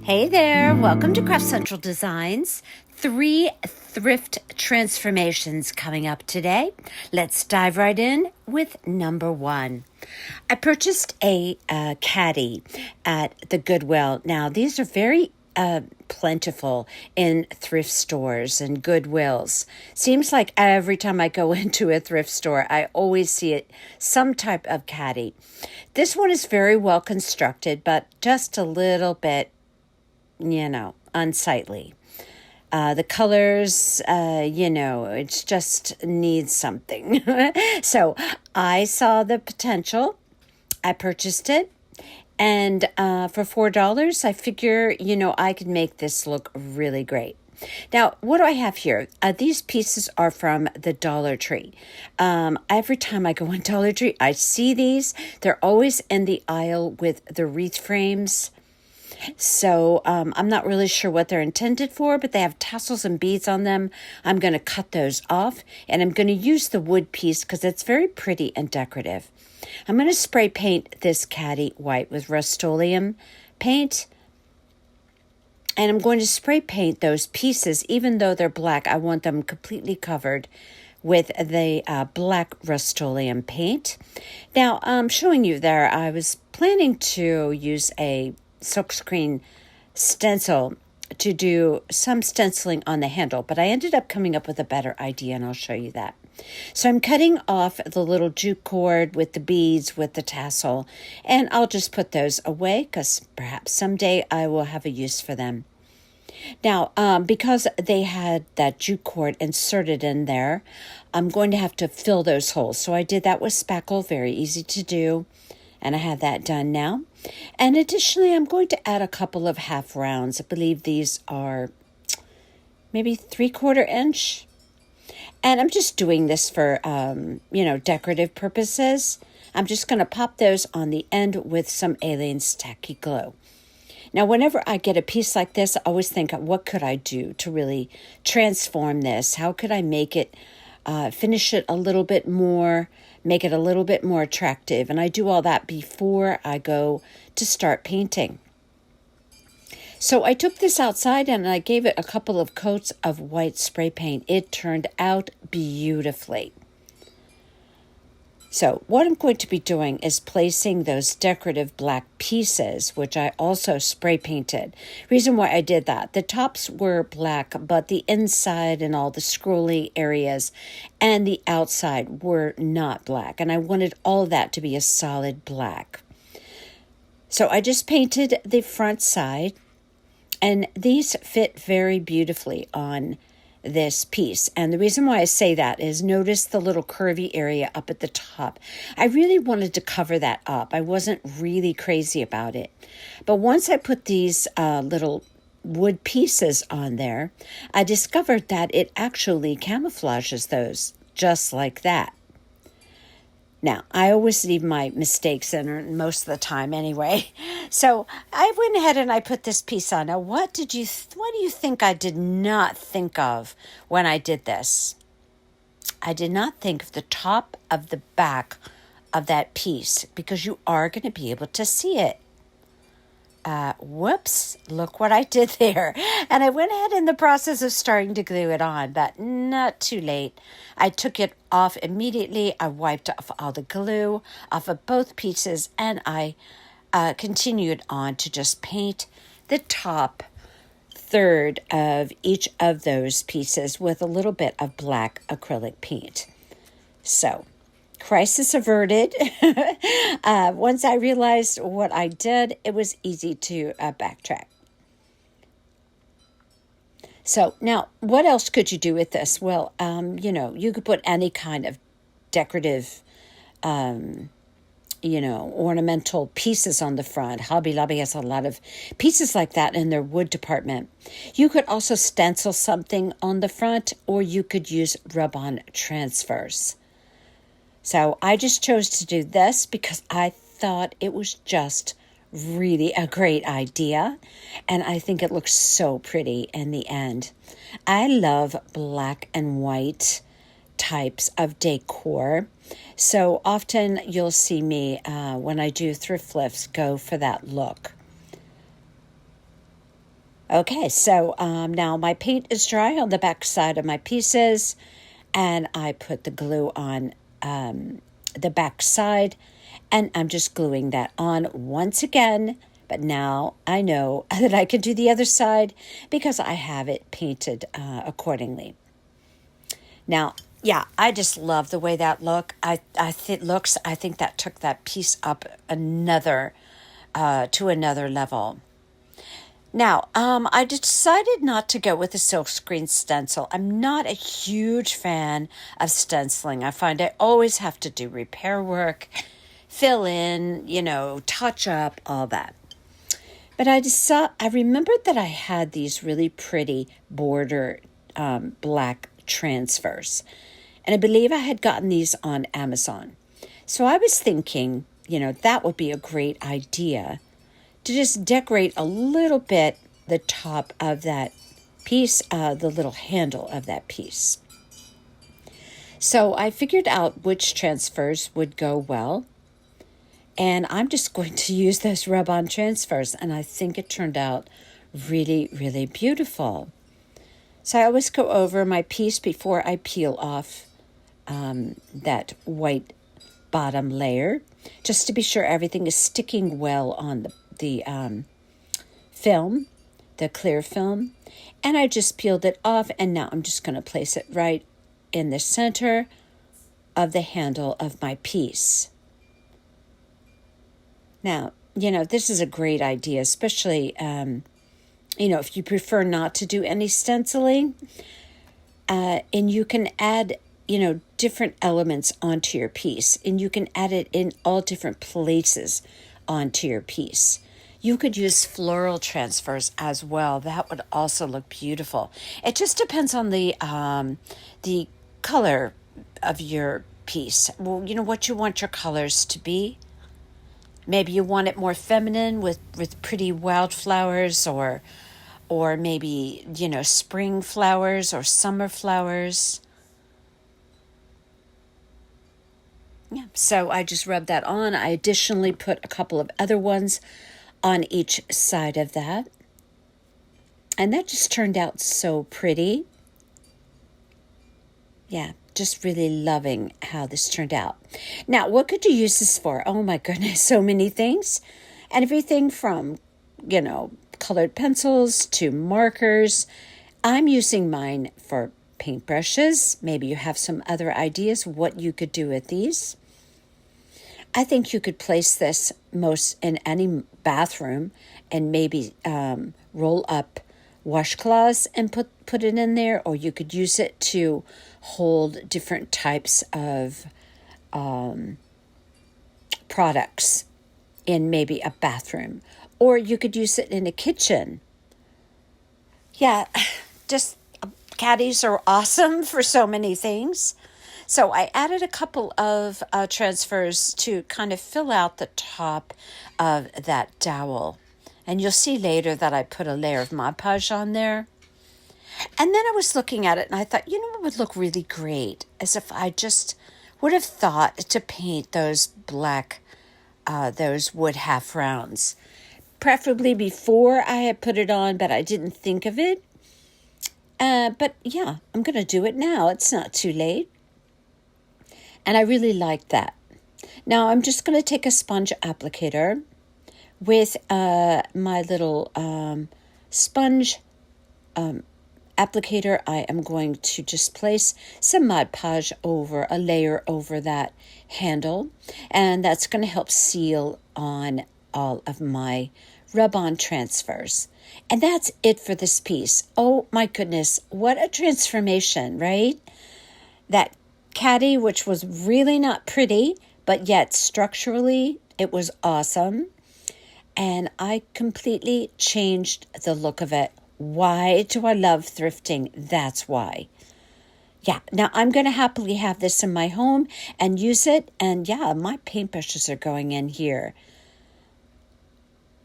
Hey there, welcome to Craft Central Designs. 3 thrift transformations coming up today. Let's dive right in with number 1. I purchased a caddy at the Goodwill. Now, these are very plentiful in thrift stores and Goodwills. Seems like every time I go into a thrift store, I always see it, some type of caddy. This one is very well constructed, but just a little bit unsightly. The colors, it just needs something. So I saw the potential. I purchased it. And for $4, I figure, I could make this look really great. Now, what do I have here? These pieces are from the Dollar Tree. Every time I go in Dollar Tree, I see these. They're always in the aisle with the wreath frames. So I'm not really sure what they're intended for, but they have tassels and beads on them. I'm going to cut those off, and I'm going to use the wood piece because it's very pretty and decorative. I'm going to spray paint this caddy white with Rust-Oleum paint, and I'm going to spray paint those pieces. Even though they're black, I want them completely covered with the black Rust-Oleum paint. Now, I'm showing you there, I was planning to use a silkscreen stencil to do some stenciling on the handle, but I ended up coming up with a better idea, and I'll show you that. So I'm cutting off the little jute cord with the beads with the tassel, and I'll just put those away because perhaps someday I will have a use for them. Now, because they had that jute cord inserted in there, I'm going to have to fill those holes. So I did that with spackle, very easy to do, and I have that done now. And additionally, I'm going to add a couple of half rounds. I believe these are maybe 3/4 inch. And I'm just doing this for, decorative purposes. I'm just going to pop those on the end with some Aleene's Tacky Glue. Now, whenever I get a piece like this, I always think, what could I do to really transform this? How could I make it, finish it a little bit more, make it a little bit more attractive? And I do all that before I go to start painting. So I took this outside and I gave it a couple of coats of white spray paint. It turned out beautifully. So what I'm going to be doing is placing those decorative black pieces, which I also spray painted. Reason why I did that, the tops were black, but the inside and all the scrolly areas and the outside were not black. And I wanted all of that to be a solid black. So I just painted the front side, and these fit very beautifully on this piece. And the reason why I say that is notice the little curvy area up at the top. I really wanted to cover that up. I wasn't really crazy about it. But once I put these little wood pieces on there, I discovered that it actually camouflages those just like that. Now, I always leave my mistakes in most of the time anyway. So I went ahead and I put this piece on. Now, what do you think I did not think of when I did this? I did not think of the top of the back of that piece because you are going to be able to see it. Whoops, look what I did there. And I went ahead in the process of starting to glue it on, but not too late. I took it off immediately. I wiped off all the glue off of both pieces, and I continued on to just paint the top third of each of those pieces with a little bit of black acrylic paint. So, crisis averted. Once I realized what I did, it was easy to backtrack. So now, what else could you do with this? Well, you could put any kind of decorative, ornamental pieces on the front. Hobby Lobby has a lot of pieces like that in their wood department. You could also stencil something on the front, or you could use rub-on transfers. So I just chose to do this because I thought it was just really a great idea, and I think it looks so pretty in the end. I love black and white types of decor, so often you'll see me when I do thrift lifts go for that look. Okay, so now my paint is dry on the back side of my pieces, and I put the glue on the back side, and I'm just gluing that on once again. But now I know that I can do the other side because I have it painted accordingly. Now, yeah, I just love the way that looks. I think that took that piece up another to another level. Now, I decided not to go with a silkscreen stencil. I'm not a huge fan of stenciling. I find I always have to do repair work, fill in, touch up, all that. But I remembered that I had these really pretty border black transfers. And I believe I had gotten these on Amazon. So I was thinking, that would be a great idea to just decorate a little bit the top of that piece, the little handle of that piece. So I figured out which transfers would go well, and I'm just going to use those rub-on transfers, and I think it turned out really, really beautiful. So I always go over my piece before I peel off that white bottom layer, just to be sure everything is sticking well on the film, the clear film. And I just peeled it off, and now I'm just going to place it right in the center of the handle of my piece. Now, this is a great idea, especially, if you prefer not to do any stenciling, and you can add, different elements onto your piece, and you can add it in all different places onto your piece. You could use floral transfers as well. That would also look beautiful. It just depends on the color of your piece. Well, what you want your colors to be. Maybe you want it more feminine with pretty wildflowers, or maybe, spring flowers or summer flowers. Yeah, so I just rubbed that on. I additionally put a couple of other ones on each side of that. And that just turned out so pretty. Yeah, just really loving how this turned out. Now, what could you use this for? Oh my goodness, so many things. And everything from, colored pencils to markers. I'm using mine for paintbrushes. Maybe you have some other ideas what you could do with these. I think you could place this most in any bathroom and maybe roll up washcloths and put it in there, or you could use it to hold different types of products in maybe a bathroom, or you could use it in a kitchen. Yeah, just caddies are awesome for so many things. So I added a couple of transfers to kind of fill out the top of that dowel. And you'll see later that I put a layer of Mod Podge on there. And then I was looking at it and I thought, what would look really great? As if I just would have thought to paint those black, those wood half rounds. Preferably before I had put it on, but I didn't think of it. But yeah, I'm going to do it now. It's not too late. And I really like that. Now I'm just going to take a sponge applicator with my little sponge applicator. I am going to just place some Mod Podge over a layer over that handle, and that's going to help seal on all of my rub-on transfers. And that's it for this piece. Oh my goodness, what a transformation, right? That caddy, which was really not pretty, but yet structurally it was awesome. And I completely changed the look of it. Why do I love thrifting? That's why. Yeah, now I'm going to happily have this in my home and use it. And yeah, my paintbrushes are going in here.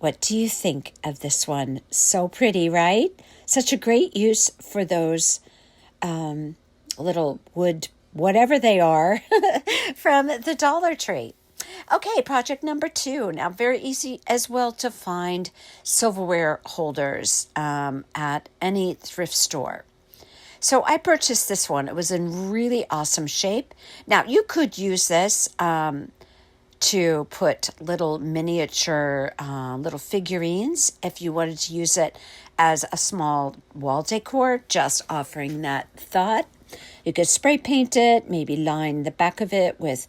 What do you think of this one? So pretty, right? Such a great use for those little wood, whatever they are, from the Dollar Tree. Okay, project number 2. Now, very easy as well to find silverware holders at any thrift store. So I purchased this one. It was in really awesome shape. Now, you could use this to put little miniature little figurines if you wanted to use it as a small wall decor, just offering that thought. You could spray paint it, maybe line the back of it with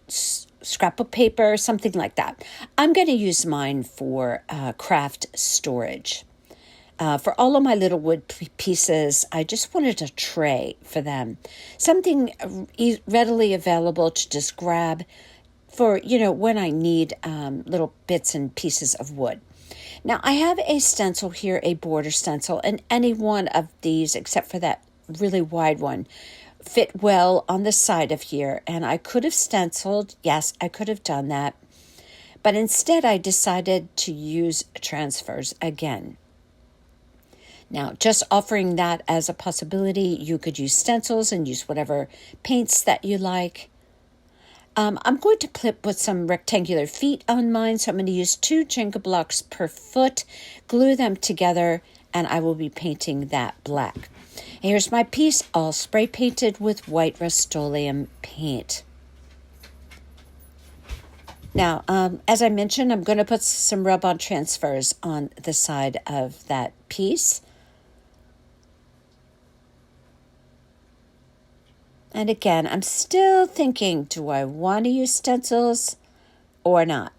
scrapbook paper, something like that. I'm going to use mine for craft storage. For all of my little wood pieces, I just wanted a tray for them. Something readily available to just grab for, when I need little bits and pieces of wood. Now, I have a stencil here, a border stencil, and any one of these, except for that really wide one, fit well on the side of here. And I could have stenciled. Yes, I could have done that. But instead, I decided to use transfers again. Now, just offering that as a possibility, you could use stencils and use whatever paints that you like. I'm going to put some rectangular feet on mine, so I'm going to use 2 Jenga blocks per foot, glue them together, and I will be painting that black. Here's my piece, all spray painted with white Rust-Oleum paint. Now, as I mentioned, I'm going to put some rub-on transfers on the side of that piece. And again, I'm still thinking, do I want to use stencils or not?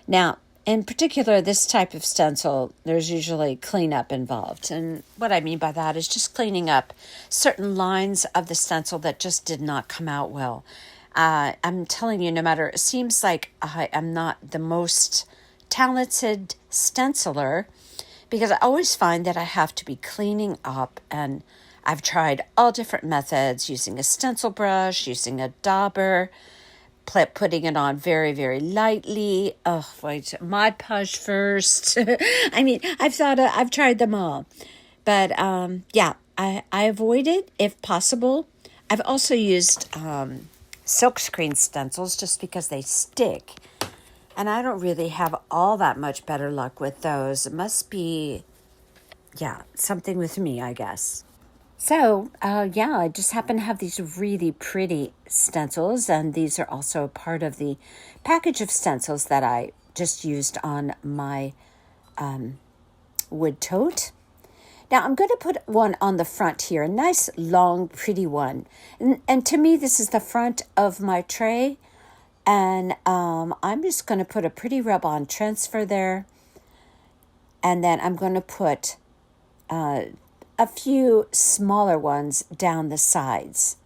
Now, in particular, this type of stencil, there's usually cleanup involved. And what I mean by that is just cleaning up certain lines of the stencil that just did not come out well. I'm telling you, no matter, it seems like I am not the most talented stenciler because I always find that I have to be cleaning up, and I've tried all different methods, using a stencil brush, using a dauber, putting it on very, very lightly. Oh, wait, Mod Podge first. I mean, I've tried them all. But I avoid it if possible. I've also used silkscreen stencils just because they stick. And I don't really have all that much better luck with those. It must be, something with me, I guess. So, I just happen to have these really pretty stencils, and these are also part of the package of stencils that I just used on my wood tote. Now, I'm going to put one on the front here, a nice, long, pretty one. And to me, this is the front of my tray, and I'm just going to put a pretty rub-on transfer there, and then I'm going to put a few smaller ones down the sides.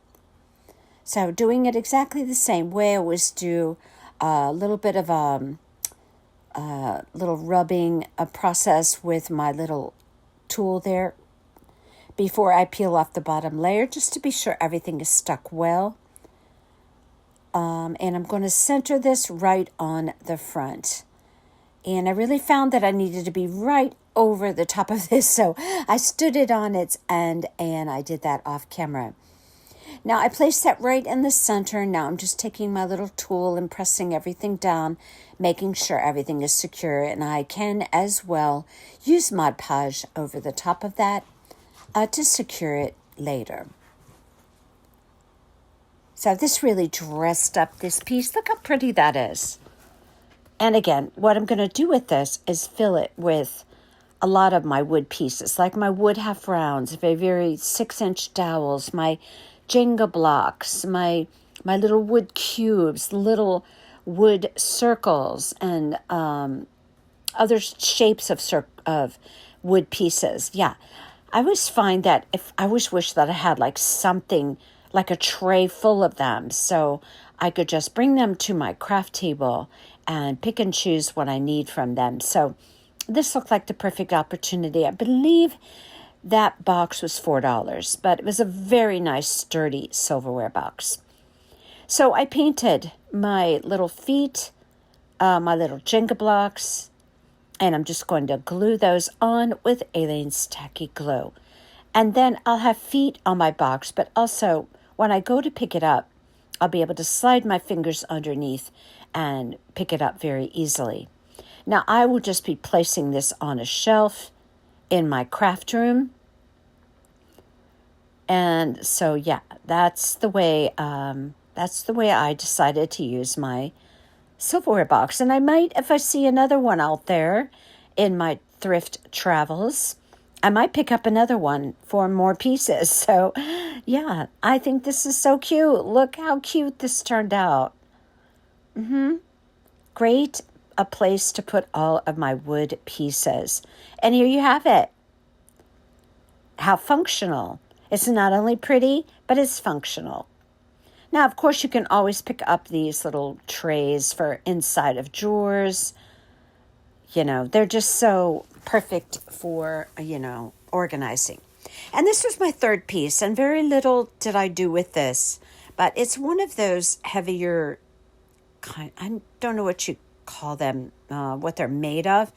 So doing it exactly the same way, I always do a little bit of a little rubbing process with my little tool there before I peel off the bottom layer, just to be sure everything is stuck well. And I'm going to center this right on the front. And I really found that I needed to be right over the top of this, so I stood it on its end, and I did that off camera. Now, I placed that right in the center. Now I'm just taking my little tool and pressing everything down, making sure everything is secure, and I can as well use Mod Podge over the top of that to secure it later. So this really dressed up this piece. Look how pretty that is. And again, what I'm going to do with this is fill it with a lot of my wood pieces, like my wood half rounds, very 6-inch dowels, my Jenga blocks, my little wood cubes, little wood circles, and other shapes of wood pieces. Yeah, I always find that I always wish that I had like something like a tray full of them, so I could just bring them to my craft table and pick and choose what I need from them. So this looked like the perfect opportunity. I believe that box was $4, but it was a very nice, sturdy silverware box. So I painted my little feet, my little Jenga blocks, and I'm just going to glue those on with Aleene's tacky glue. And then I'll have feet on my box, but also when I go to pick it up, I'll be able to slide my fingers underneath and pick it up very easily. Now, I will just be placing this on a shelf in my craft room. And so, yeah, that's the way I decided to use my silverware box. And I might, if I see another one out there in my thrift travels, I might pick up another one for more pieces. So, yeah, I think this is so cute. Look how cute this turned out. Great, a place to put all of my wood pieces. And here you have it. How functional. It's not only pretty, but it's functional. Now, of course, you can always pick up these little trays for inside of drawers. You know, they're just so perfect for, organizing. And this was my third piece, and very little did I do with this, but it's one of those heavier kind, I don't know what you call them, what they're made of.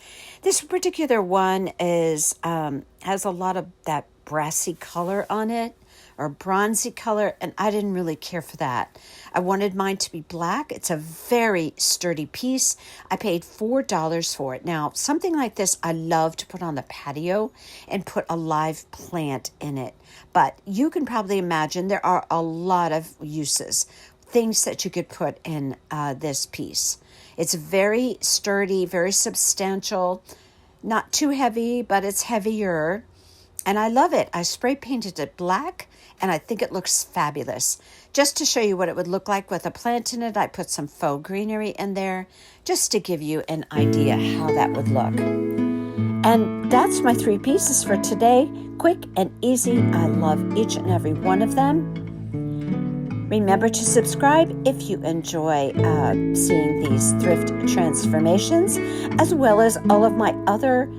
This particular one is has a lot of that brassy color on it, or bronzy color, and I didn't really care for that. I wanted mine to be black. It's a very sturdy piece. I paid $4 for it. Now, something like this I love to put on the patio and put a live plant in it. But you can probably imagine there are a lot of uses, things that you could put in this piece. It's very sturdy, very substantial, not too heavy, but it's heavier. And I love it. I spray painted it black, and I think it looks fabulous. Just to show you what it would look like with a plant in it, I put some faux greenery in there just to give you an idea how that would look. And that's my 3 pieces for today. Quick and easy. I love each and every one of them. Remember to subscribe if you enjoy seeing these thrift transformations, as well as all of my other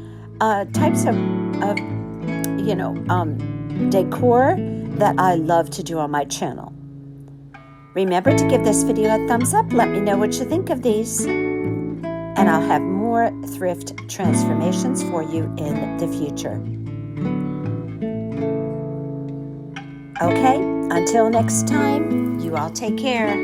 types of decor that I love to do on my channel. Remember to give this video a thumbs up. Let me know what you think of these. And I'll have more thrift transformations for you in the future. Okay, until next time, you all take care.